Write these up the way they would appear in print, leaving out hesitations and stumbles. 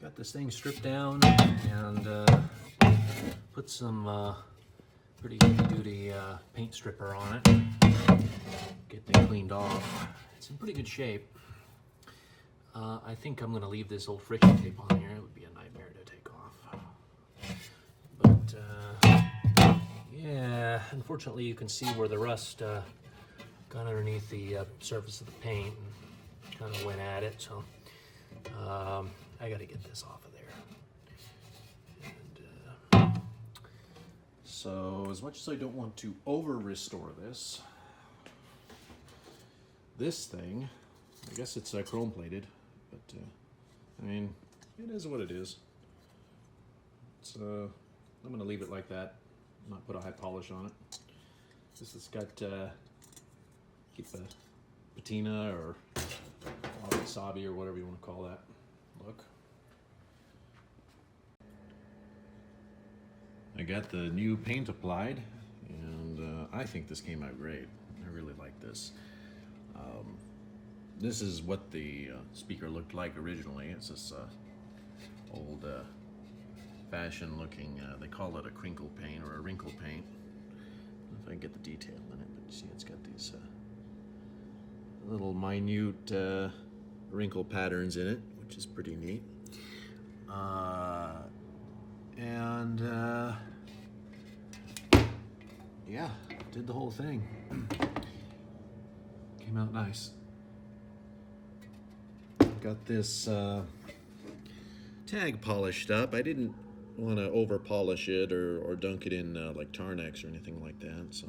Got this thing stripped down and put some pretty heavy-duty paint stripper on it. Get it cleaned off. It's in pretty good shape. I think I'm going to leave this old friction tape on here. It would be a nightmare to take off. But yeah, unfortunately you can see where the rust got underneath the surface of the paint and kind of went at it. So I got to get this off of there. And, so as much as I don't want to over-restore this thing, I guess it's chrome-plated, but I mean, it is what it is. It's, I'm going to leave it like that, not put a high polish on it. This has got keep a patina or wasabi or whatever you want to call that look. I got the new paint applied, and I think this came out great. I really like this. This is what the speaker looked like originally. It's this old fashioned looking, they call it a crinkle paint or a wrinkle paint. I don't know if I can get the detail in it, but you see it's got these little minute wrinkle patterns in it, which is pretty neat. Yeah, did the whole thing. Came out nice. Got this tag polished up. I didn't want to over polish it or dunk it in like Tarnex or anything like that, so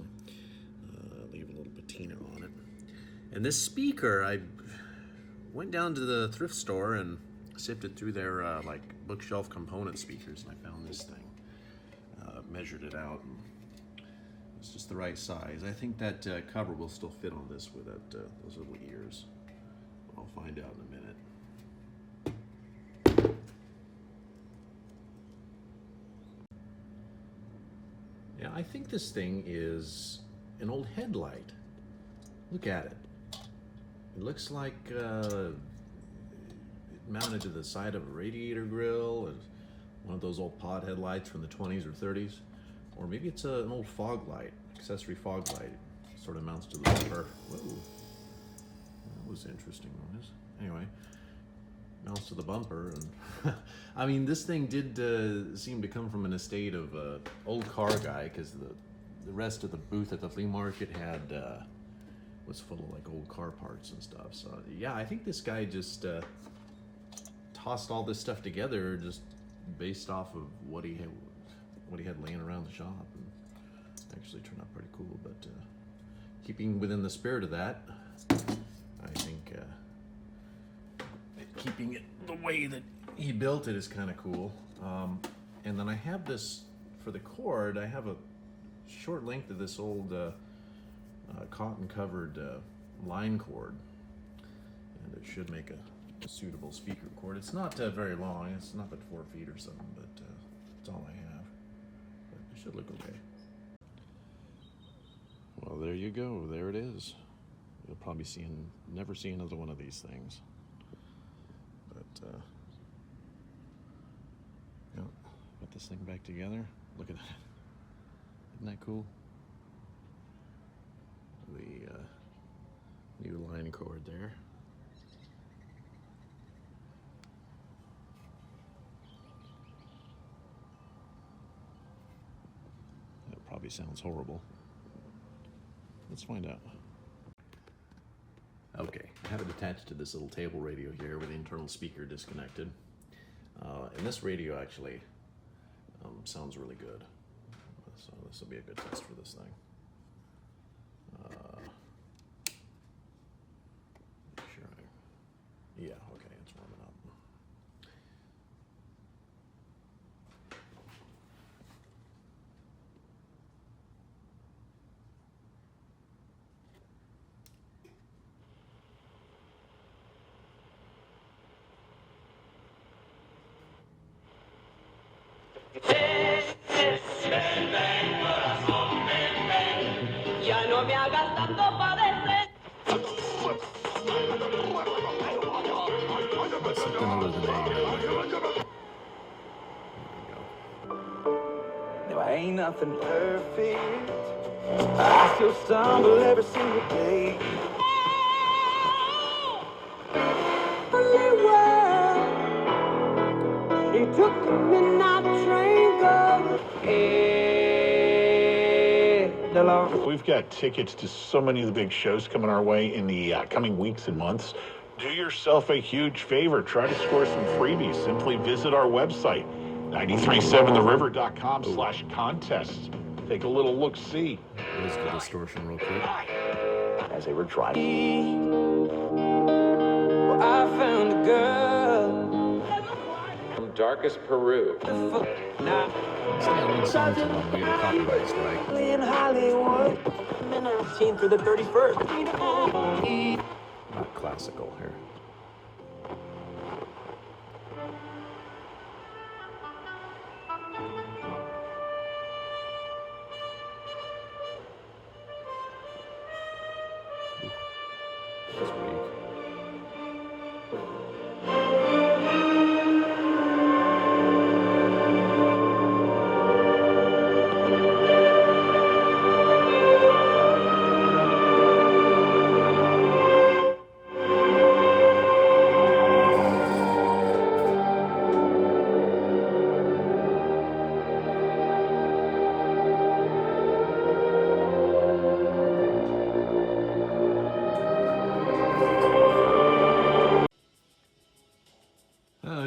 leave a little patina on it. And this speaker, I went down to the thrift store and sifted through their like bookshelf component speakers, and I found this thing. Measured it out, and it's just the right size. I think that cover will still fit on this with that those little ears. I'll find out in a minute. Yeah, I think this thing is an old headlight. Look at it. It looks like it mounted to the side of a radiator grill, and one of those old pod headlights from the 20s or 30s. Or maybe it's an old fog light, accessory fog light. It sort of mounts to the bumper. Whoa, that was interesting noise. Anyway, mounts to the bumper. And I mean, this thing did seem to come from an estate of old car guy, because the rest of the booth at the flea market had was full of like old car parts and stuff. So yeah, I think this guy just tossed all this stuff together just based off of what he had laying around the shop, and actually turned out pretty cool. But keeping within the spirit of that, I think keeping it the way that he built it is kind of cool. And then I have this for the cord. I have a short length of this old cotton covered line cord, and it should make a suitable speaker cord. It's not very long. It's not but 4 feet or something, but that's all I have. But it should look okay. Well, there you go. There it is. You'll probably never see another one of these things. But yeah, put this thing back together. Look at that. Isn't that cool? The new line cord there. That probably sounds horrible. Let's find out. Okay, I have it attached to this little table radio here with the internal speaker disconnected. And this radio actually sounds really good. So this will be a good test for this thing. Yeah, okay, it's warming up. Ya no me hagas tanto padecer. Something other than a ain't nothing perfect. I still stumble every single day. Only way. She took the midnight train going. We've got tickets to so many of the big shows coming our way in the coming weeks and months. Do yourself a huge favor. Try to score some freebies. Simply visit our website, 937theriver.com/contests. Take a little look-see. There's the distortion real quick. As they were driving. Well, I found a girl From darkest Peru. now Stay on one song too long, we get a copyright strike. in Hollywood. Been 19 through the 31st. Not classical here. That's weak.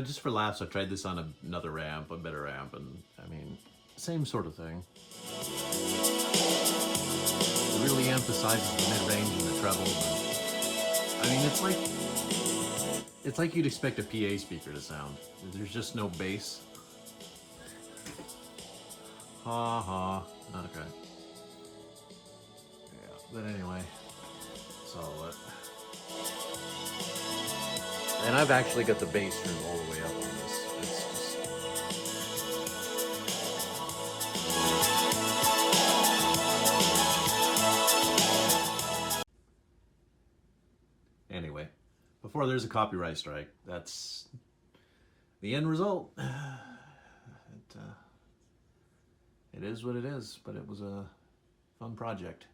Just for laughs, I tried this on another amp, a better amp, and I mean, same sort of thing. It really emphasizes the mid-range and the treble. I mean, it's like you'd expect a PA speaker to sound. There's just no bass. Ha ha. Okay. Yeah, but anyway, so and I've actually got the bass room all the way up on this. It's just... Anyway, before there's a copyright strike, that's the end result. It is what it is, but it was a fun project.